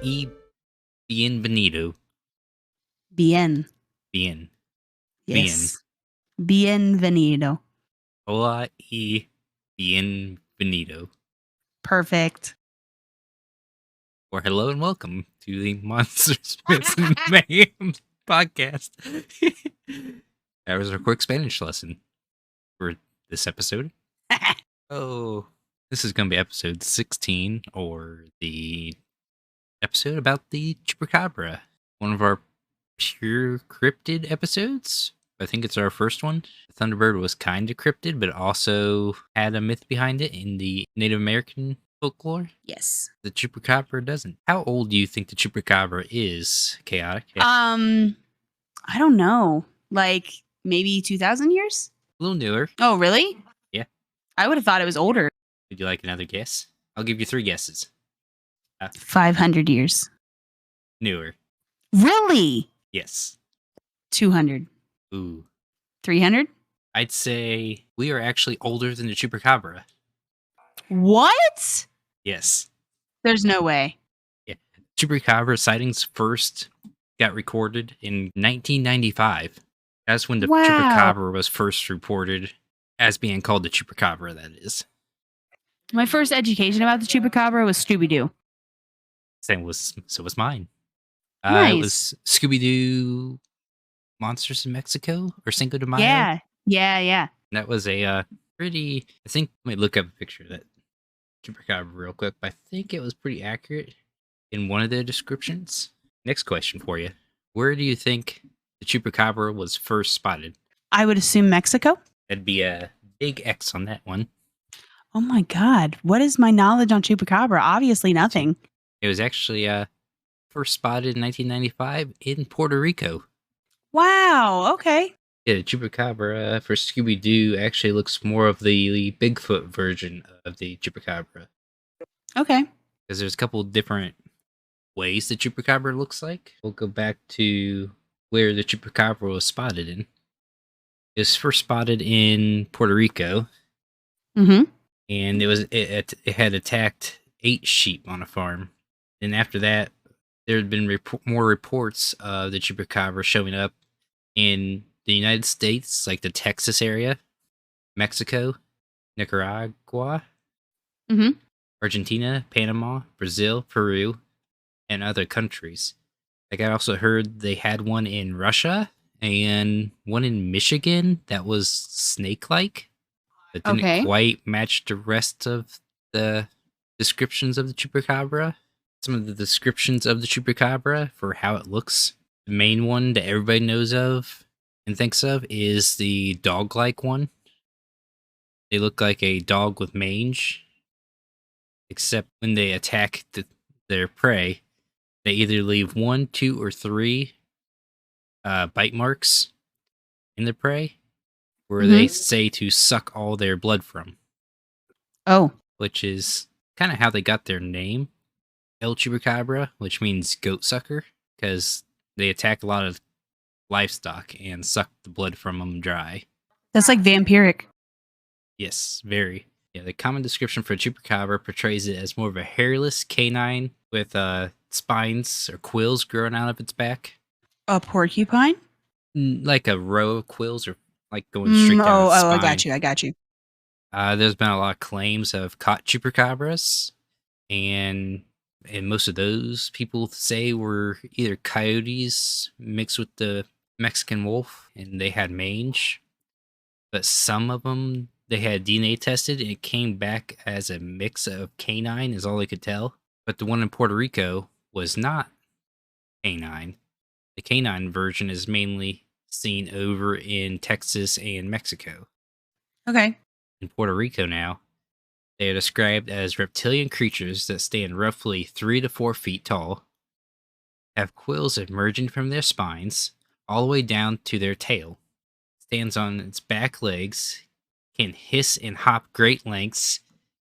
y bienvenido. Bien. Bien. Yes. Bienvenido. Hola y bienvenido. Perfect. Or hello and welcome to the Monsters, Myths, and Mayhem podcast. That was our quick Spanish lesson for this episode. Oh, this is going to be episode 16, or the episode about the Chupacabra. One of our pure cryptid episodes. I think it's our first one. The Thunderbird was kind of cryptid, but also had a myth behind it in the Native American folklore. Yes. The Chupacabra doesn't. How old do you think the Chupacabra is, Chaotic? I don't know. Like maybe 2,000 years? A little newer. Oh, really? Yeah. I would have thought it was older. Would you like another guess? I'll give you 3 guesses. 500 years. Newer. Really? Yes. 200. Ooh. 300? I'd say we are actually older than the Chupacabra. What? Yes. There's no way. Yeah. Chupacabra sightings first got recorded in 1995. That's when the Chupacabra was first reported as being called the Chupacabra, that is. My first education about the Chupacabra was Scooby-Doo. So was mine. Nice. It was Scooby-Doo Monsters in Mexico or Cinco de Mayo. Yeah. That was a pretty, I think, let me look up a picture of that Chupacabra real quick, but I think it was pretty accurate in one of the descriptions. Next question for you. Where do you think the Chupacabra was first spotted? I would assume Mexico. That'd be a big X on that one. Oh my God. What is my knowledge on Chupacabra? Obviously nothing. It was actually first spotted in 1995 in Puerto Rico. Wow. Okay. Yeah, the Chupacabra for Scooby-Doo actually looks more of the Bigfoot version of the Chupacabra. Okay. Because there's a couple different ways the Chupacabra looks like. We'll go back to where the Chupacabra was spotted in. It was first spotted in Puerto Rico. Mm-hmm. And it had attacked 8 sheep on a farm. And after that, there had been more reports of the Chupacabra showing up in the United States, like the Texas area, Mexico, Nicaragua, Argentina, Panama, Brazil, Peru, and other countries. Like, I also heard they had one in Russia and one in Michigan that was snake-like, but didn't quite match the rest of the descriptions of the Chupacabra. Some of the descriptions of the Chupacabra for how it looks. The main one that everybody knows of and thinks of is the dog-like one. They look like a dog with mange, except when they attack their prey, they either leave 1, 2, or 3 bite marks in the prey, where they say to suck all their blood from. Oh. Which is kind of how they got their name, El Chupacabra, which means goat sucker, because they attack a lot of livestock and suck the blood from them dry. That's like vampiric. Yes, very. Yeah, the common description for Chupacabra portrays it as more of a hairless canine with spines or quills growing out of its back. A porcupine? Like a row of quills, or like going straight down its spine. I got you. There's been a lot of claims of caught Chupacabras, and most of those people say were either coyotes mixed with the Mexican wolf, and they had mange. But some of them, they had DNA tested, and it came back as a mix of canine, is all they could tell. But the one in Puerto Rico was not canine. The canine version is mainly seen over in Texas and Mexico. Okay. In Puerto Rico now, they are described as reptilian creatures that stand roughly 3 to 4 feet tall, have quills emerging from their spines all the way down to their tail, stands on its back legs, can hiss and hop great lengths,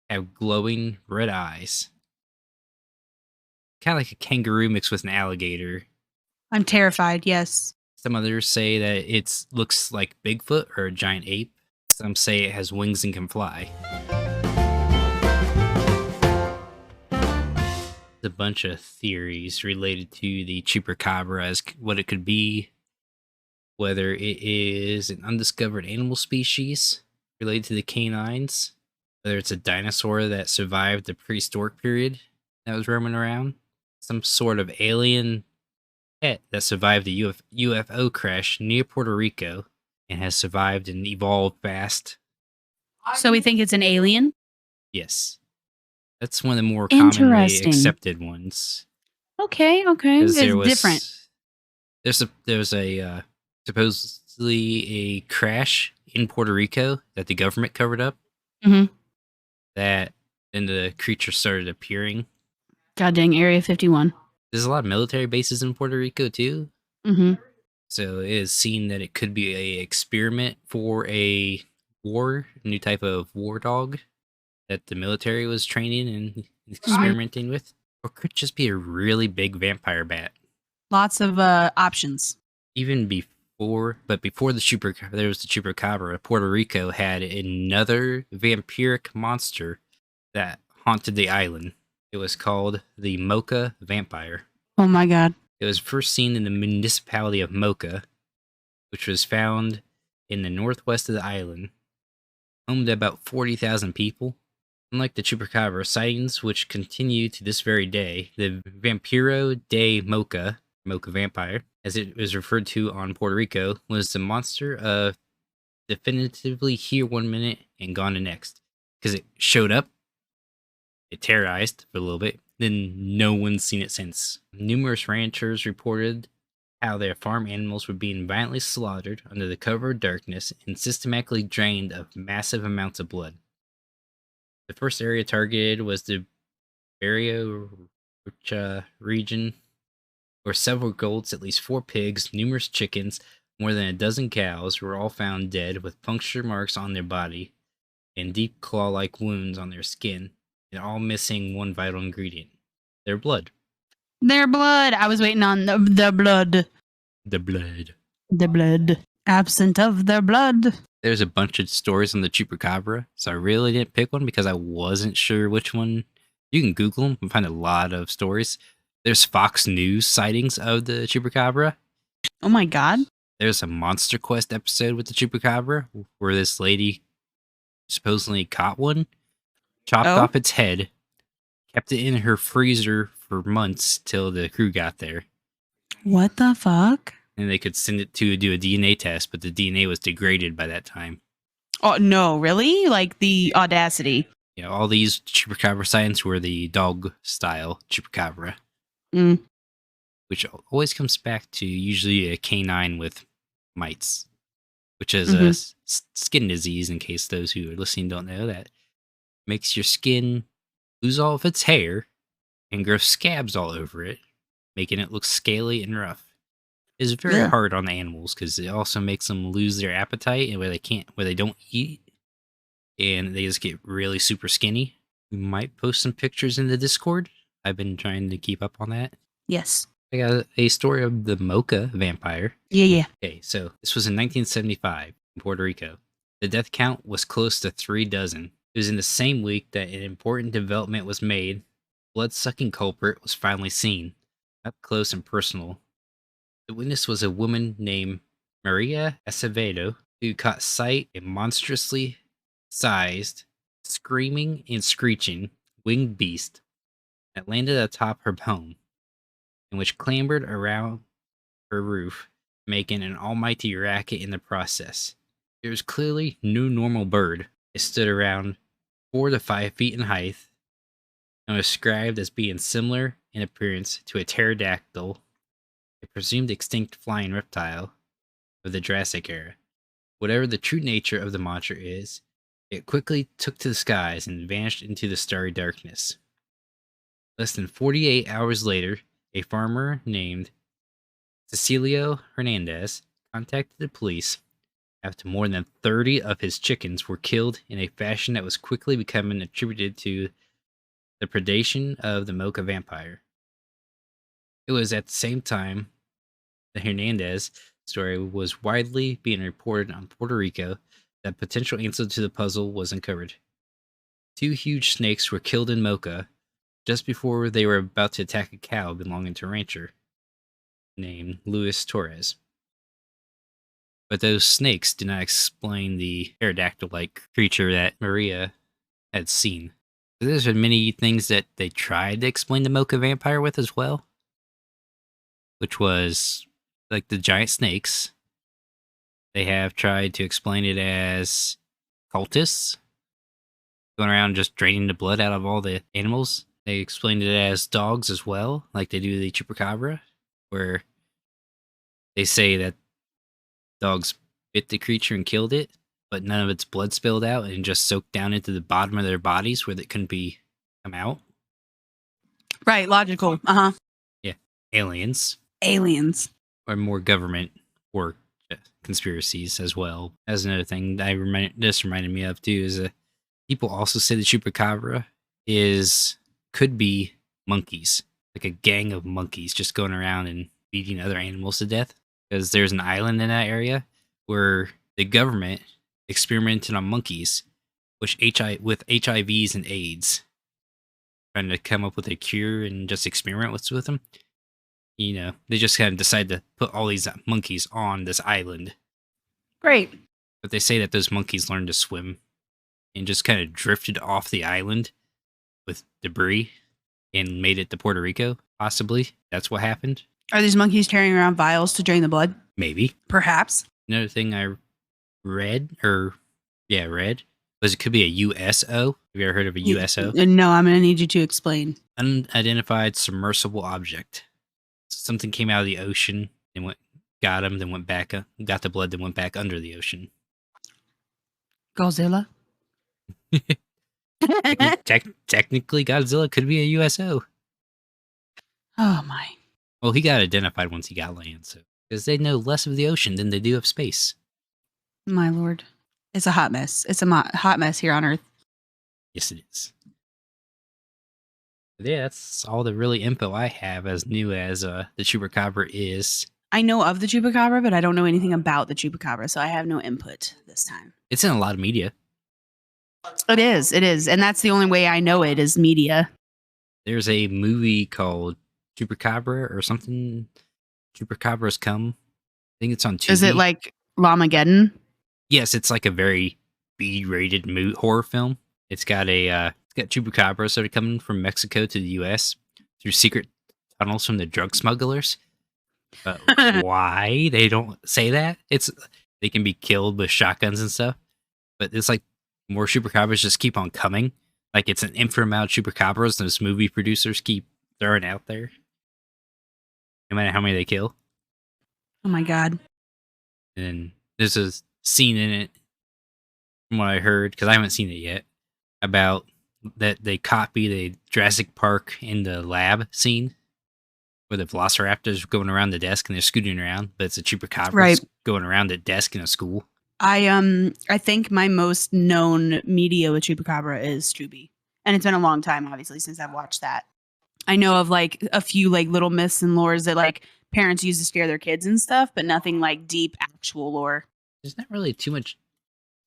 have glowing red eyes. Kind of like a kangaroo mixed with an alligator. I'm terrified, yes. Some others say that it looks like Bigfoot or a giant ape. Some say it has wings and can fly. a bunch of theories related to the Chupacabra as what it could be, whether it is an undiscovered animal species related to the canines, whether it's a dinosaur that survived the prehistoric period that was roaming around, some sort of alien pet that survived the UFO crash near Puerto Rico and has survived and evolved fast. So we think it's an alien? Yes, that's one of the more commonly Interesting. accepted ones Okay. because It's different. there was supposedly a crash in Puerto Rico that the government covered up. Mhm. That then the creature started appearing. God dang, Area 51. There's a lot of military bases in Puerto Rico too, Mhm. so it is seen that it could be a experiment for a new type of war dog that the military was training and experimenting with, or could just be a really big vampire bat. Lots of options. Even before the there was the Chupacabra. Puerto Rico had another vampiric monster that haunted the island. It was called the Moca vampire. Oh my God. It was first seen in the municipality of Moca, which was found in the northwest of the island, home to about 40,000 people. Unlike the Chupacabra sightings, which continue to this very day, the Vampiro de Moca, Moca vampire, as it was referred to on Puerto Rico, was the monster of definitively here one minute and gone the next. Because it showed up, it terrorized for a little bit, then no one's seen it since. Numerous ranchers reported how their farm animals were being violently slaughtered under the cover of darkness and systematically drained of massive amounts of blood. The first area targeted was the Barrio Rocha region, where several goats, at least 4 pigs, numerous chickens, more than a dozen cows were all found dead with puncture marks on their body and deep claw-like wounds on their skin, and all missing one vital ingredient: their blood. Their blood. I was waiting on the blood. The blood. The blood. Absent of their blood. There's a bunch of stories on the Chupacabra, so I really didn't pick one because I wasn't sure which one. You can Google them and find a lot of stories. There's Fox News sightings of the Chupacabra. Oh my God. There's a Monster Quest episode with the Chupacabra where this lady supposedly caught one, chopped Oh. off its head, kept it in her freezer for months till the crew got there. What the fuck? And they could send it to do a DNA test, but the DNA was degraded by that time. Oh no, really? Like the audacity. You know, all these Chupacabra sightings were the dog style Chupacabra, Mm. which always comes back to usually a canine with mites, which is Mhm. a skin disease, in case those who are listening don't know. That makes your skin lose all of its hair and grow scabs all over it, making it look scaly and rough. It's very Yeah. hard on the animals because it also makes them lose their appetite and where they don't eat, and they just get really super skinny. We might post some pictures in the Discord. I've been trying to keep up on that. Yes. I got a story of the Mocha vampire. Yeah. Okay, so this was in 1975 in Puerto Rico. The death count was close to 3 dozen. It was in the same week that an important development was made. Blood-sucking culprit was finally seen, up close and personal. The witness was a woman named Maria Acevedo, who caught sight of a monstrously sized, screaming and screeching winged beast that landed atop her home, and which clambered around her roof, making an almighty racket in the process. It was clearly no normal bird. It stood around 4 to 5 feet in height and was described as being similar in appearance to a pterodactyl, a presumed extinct flying reptile of the Jurassic era. Whatever the true nature of the monster is, it quickly took to the skies and vanished into the starry darkness. Less than 48 hours later, a farmer named Cecilio Hernandez contacted the police after more than 30 of his chickens were killed in a fashion that was quickly becoming attributed to the predation of the Mocha vampire. It was at the same time the Hernandez story was widely being reported on Puerto Rico that potential answer to the puzzle was uncovered. 2 huge snakes were killed in Mocha just before they were about to attack a cow belonging to a rancher named Luis Torres. But those snakes did not explain the pterodactyl-like creature that Maria had seen. There's been many things that they tried to explain the Mocha vampire with as well, which was like the giant snakes. They have tried to explain it as cultists going around just draining the blood out of all the animals. They explained it as dogs as well, like they do the Chupacabra, where they say that dogs bit the creature and killed it, but none of its blood spilled out and just soaked down into the bottom of their bodies where it couldn't come out. Right, logical. Uh-huh. Yeah. Aliens. Aliens. Or more government work conspiracies as well. As another thing that this reminded me of too is people also say the Chupacabra could be monkeys, like a gang of monkeys just going around and beating other animals to death. Because there's an island in that area where the government experimented on monkeys, with HIVs and AIDS, trying to come up with a cure and just experiment with them. You know, they just kind of decided to put all these monkeys on this island. Great. But they say that those monkeys learned to swim and just kind of drifted off the island with debris and made it to Puerto Rico, possibly. That's what happened. Are these monkeys carrying around vials to drain the blood? Maybe. Perhaps. Another thing I read, was it could be a USO. Have you ever heard of a USO? No, I'm going to need you to explain. Unidentified submersible object. Something came out of the ocean and got them, then went back, got the blood, then went back under the ocean. Godzilla? Technically, Godzilla could be a USO. Oh, my. Well, he got identified once he got land, so because they know less of the ocean than they do of space. My lord. It's a hot mess. It's a hot mess here on Earth. Yes, it is. But yeah, that's all the really info I have as new as the Chupacabra is. I know of the Chupacabra, but I don't know anything about the Chupacabra, so I have no input this time. It's in a lot of media. It is. And that's the only way I know it is media. There's a movie called Chupacabra or something. Chupacabra's Come. I think it's on TV. Is it like Lamageddon? Yes, it's like a very B-rated horror film. It's got Chupacabra sort of coming from Mexico to the U.S. through secret tunnels from the drug smugglers. Why they don't say that? They can be killed with shotguns and stuff, but it's like more Chupacabras just keep on coming. Like it's an infinite amount of Chupacabras those movie producers keep throwing out there, no matter how many they kill. Oh my god! And there's a scene in it, from what I heard, because I haven't seen it yet, about that they copy the Jurassic Park in the lab scene where the velociraptors are going around the desk and they're scooting around, but it's a Chupacabra going around the desk in a school. I think my most known media with Chupacabra is Tubi, and it's been a long time, obviously, since I've watched that. I know of like a few like little myths and lores that like parents use to scare their kids and stuff, but nothing like deep actual lore. There's not really too much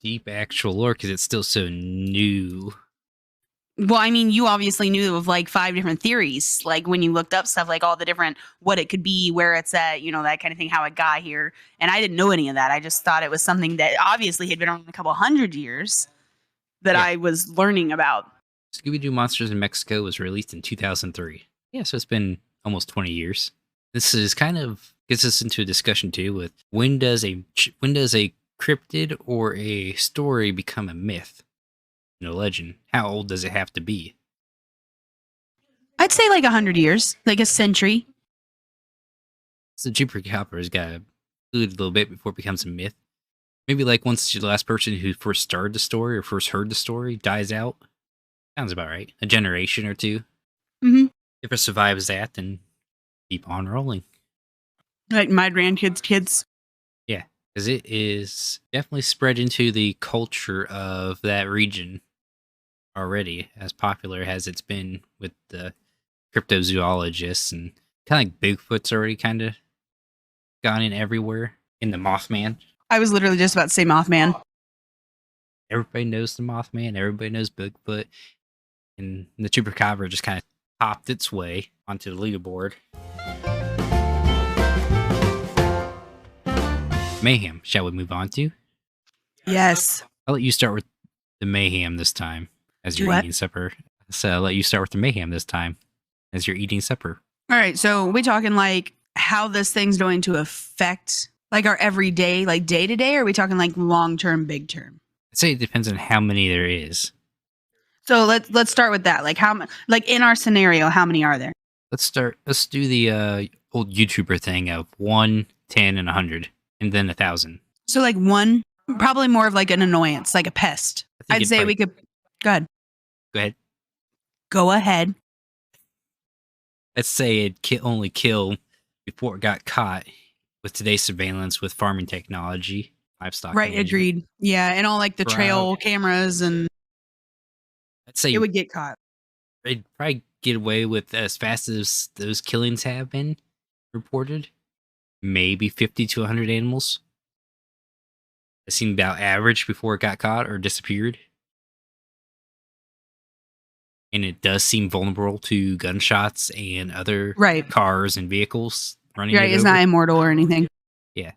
deep actual lore because it's still so new. Well, I mean, you obviously knew of like 5 different theories, like when you looked up stuff, like all the different, what it could be, where it's at, you know, that kind of thing, how it got here. And I didn't know any of that. I just thought it was something that obviously had been around a couple 100 years that I was learning about. Scooby-Doo Monsters in Mexico was released in 2003. Yeah, so it's been almost 20 years. This is kind of gets us into a discussion too with when does a cryptid or a story become a myth? A legend. How old does it have to be? I'd say like 100 years, like a century. So Chupacabra's got to include a little bit before it becomes a myth. Maybe like once the last person who first started the story or first heard the story dies out. Sounds about right. A generation or two. Mm-hmm. If it survives that, then keep on rolling. Like my grandkids' kids. Yeah, because it is definitely spread into the culture of that region already, as popular as it's been with the cryptozoologists, and kind of like Bigfoot's already kind of gone in everywhere. In the Mothman. I was literally just about to say Mothman. Everybody knows the Mothman. Everybody knows Bigfoot. And the Chupacabra just kind of popped its way onto the leaderboard. Mayhem, shall we move on to? Yes. I'll let you start with the mayhem this time as you're What? eating supper. So I'll let you start with the mayhem this time as you're eating supper. All right. So we talking like how this thing's going to affect like our everyday, like day to day, or are we talking like long term, big term? I'd say it depends on how many there is. So let's start with that. Like like in our scenario, how many are there? Let's do the old YouTuber thing of 1, 10, and 100, and then 1,000. So like one, probably more of like an annoyance, like a pest. I think I'd it'd say probably- we could. Go ahead. Go ahead. Go ahead. Let's say it'd only kill before it got caught with today's surveillance with farming technology, livestock. Right. management. Agreed. Yeah. And all like the Right. trail cameras, and I'd say it would get caught. they'd probably get away with as fast as those killings have been reported. Maybe 50 to 100 animals. It seemed about average before it got caught or disappeared. And it does seem vulnerable to gunshots and other Right. cars and vehicles running Right. it It's over. not immortal or anything. Yeah.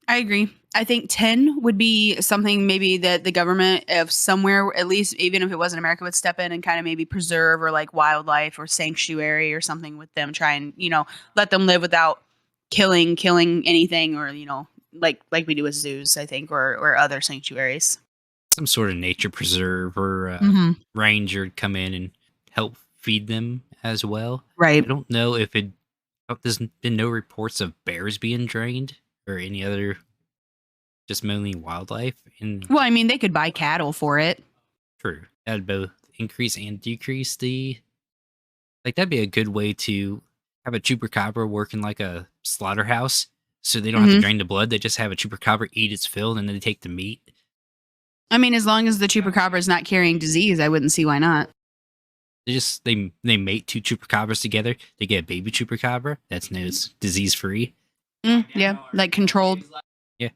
I agree. I think 10 would be something maybe that the government of somewhere, at least even if it wasn't America, would step in and kind of maybe preserve or like wildlife or sanctuary or something with them, try and, let them live without killing anything, or, like we do with zoos, I think, or other sanctuaries. Some sort of nature preserve or ranger come in and help feed them as well. Right. I don't know if there's been no reports of bears being drained or any other just mainly wildlife. Well, I mean, they could buy cattle for it. True. That'd both increase and decrease that'd be a good way to have a chupacabra work in like a slaughterhouse. So they don't have to drain the blood. They just have a chupacabra eat its fill and then they take the meat. I mean, as long as the chupacabra is not carrying disease, I wouldn't see why not. They mate two chupacabras together. They get a baby chupacabra that's disease free. Yeah, like controlled. Yeah.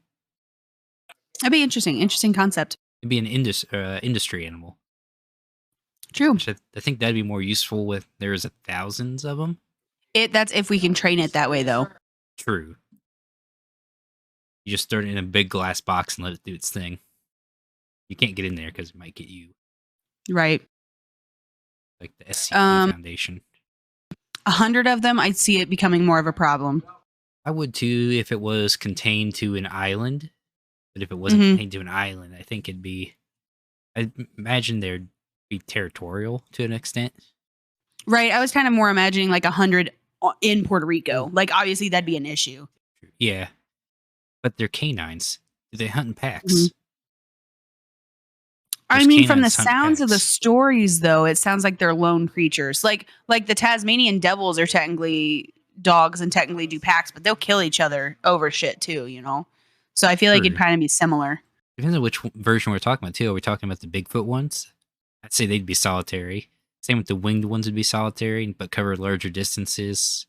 That'd be interesting. Interesting concept. It'd be an industry animal. True. Which I think that'd be more useful with there's thousands of them. That's if we can train it that way, though. True. You just throw it in a big glass box and let it do its thing. You can't get in there because it might get you. Right. Like the SCP Foundation. 100 of them, I'd see it becoming more of a problem. I would too if it was contained to an island. But if it wasn't contained to an island, I think I'd imagine there'd be territorial to an extent. Right. I was kind of more imagining like 100 in Puerto Rico. Like, obviously, that'd be an issue. Yeah. But they're canines. Do they hunt in packs? Mhm. I mean, from the sounds of the stories, though, it sounds like they're lone creatures. Like the Tasmanian devils are technically dogs and technically do packs, but they'll kill each other over shit too, So I feel like it'd kind of be similar. Depends on which version we're talking about too. Are we talking about the Bigfoot ones? I'd say they'd be solitary. Same with the winged ones would be solitary, but cover larger distances.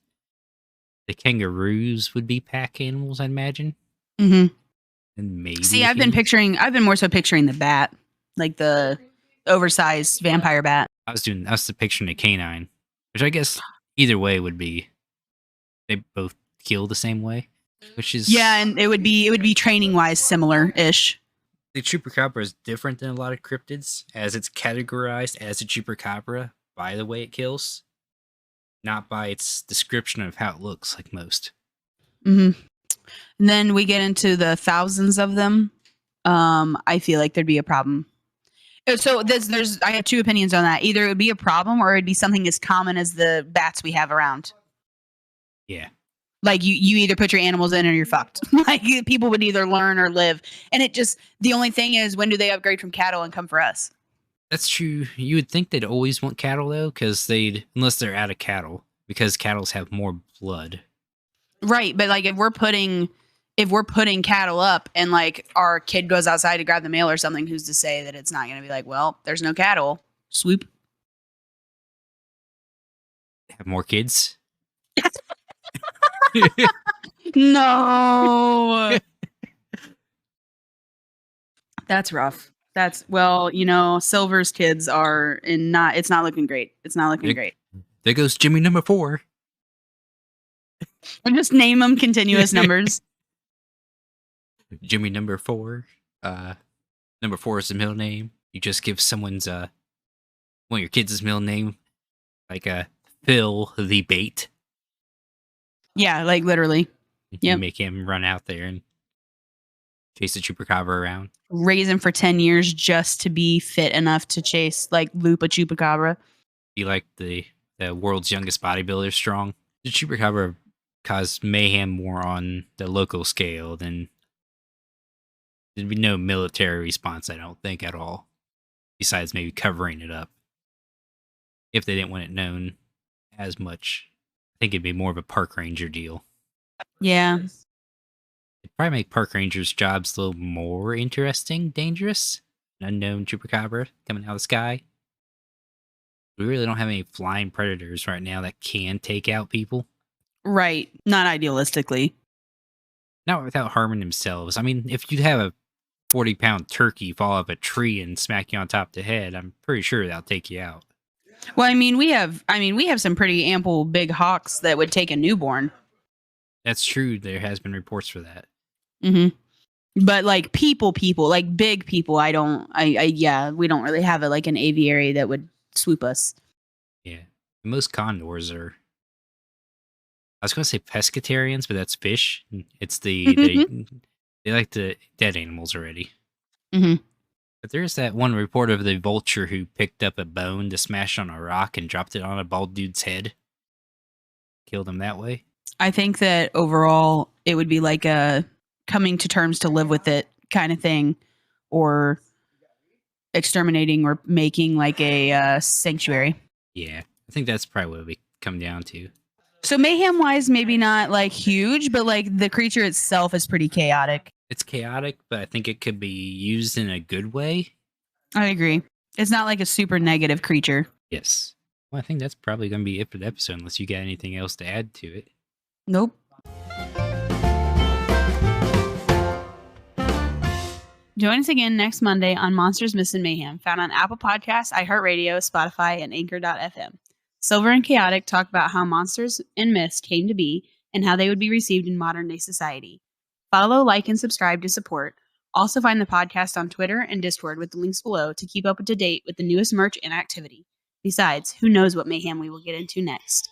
The kangaroos would be pack animals, I'd imagine. Mm-hmm. And maybe. See, I've been more so picturing the bat, like the oversized vampire bat. I was picturing a canine, which I guess either way would be. They both kill the same way, which is and it would be training wise similar-ish. The chupacabra is different than a lot of cryptids, as it's categorized as a chupacabra by the way it kills, not by its description of how it looks like most. Mm-hmm. And then we get into the thousands of them. I feel like there'd be a problem. So I have two opinions on that. Either it would be a problem or it'd be something as common as the bats we have around. Yeah. Like you either put your animals in or you're fucked. Like people would either learn or live. And the only thing is, when do they upgrade from cattle and come for us? That's true. You would think they'd always want cattle though, unless they're out of cattle, because cattle have more blood. Right. But like if we're putting cattle up and like our kid goes outside to grab the mail or something, who's to say that it's not going to be like, well, there's no cattle. Swoop. Have more kids. No. That's rough. That's Silver's kids are in not. It's not looking great. It's not looking There, great. there goes Jimmy number 4. Or just name them continuous numbers. Jimmy number 4. Number 4 is the middle name. You just give someone's one of your kids' middle name, like Phil the bait. Yeah, like literally. You Yep. make him run out there and chase the Chupacabra around. Raise him for 10 years just to be fit enough to loop a Chupacabra. Be like the world's youngest bodybuilder strong. The Chupacabra caused mayhem more on the local scale than there'd be no military response, I don't think, at all. Besides maybe covering it up. If they didn't want it known as much, I think it'd be more of a park ranger deal. Yeah. It'd probably make park rangers' jobs a little more interesting, dangerous. An unknown Chupacabra coming out of the sky. We really don't have any flying predators right now that can take out people. Right. Not idealistically. Not without harming themselves. I mean, if you have a 40-pound turkey fall off a tree and smack you on top of the head, I'm pretty sure that'll take you out. Well, we have some pretty ample big hawks that would take a newborn. That's true. There has been reports for that. Mm-hmm. But like people, like big people, we don't really have an aviary that would swoop us. Yeah. Most condors are, I was going to say pescatarians, but that's fish. It's they like the dead animals already. Mm-hmm. But there's that one report of the vulture who picked up a bone to smash on a rock and dropped it on a bald dude's head. Killed him that way. I think that overall it would be like a coming to terms to live with it kind of thing, or exterminating or making like a sanctuary. Yeah, I think that's probably what we come down to. So mayhem wise, maybe not like huge, but like the creature itself is pretty chaotic. It's chaotic, but I think it could be used in a good way. I agree. It's not like a super negative creature. Yes. Well, I think that's probably going to be it for the episode, unless you got anything else to add to it. Nope. Join us again next Monday on Monsters Missing Mayhem, found on Apple Podcasts, iHeartRadio, Spotify, and Anchor.fm. Silver and Chaotic talk about how monsters and myths came to be and how they would be received in modern-day society. Follow, like, and subscribe to support. Also find the podcast on Twitter and Discord with the links below to keep up to date with the newest merch and activity. Besides, who knows what mayhem we will get into next.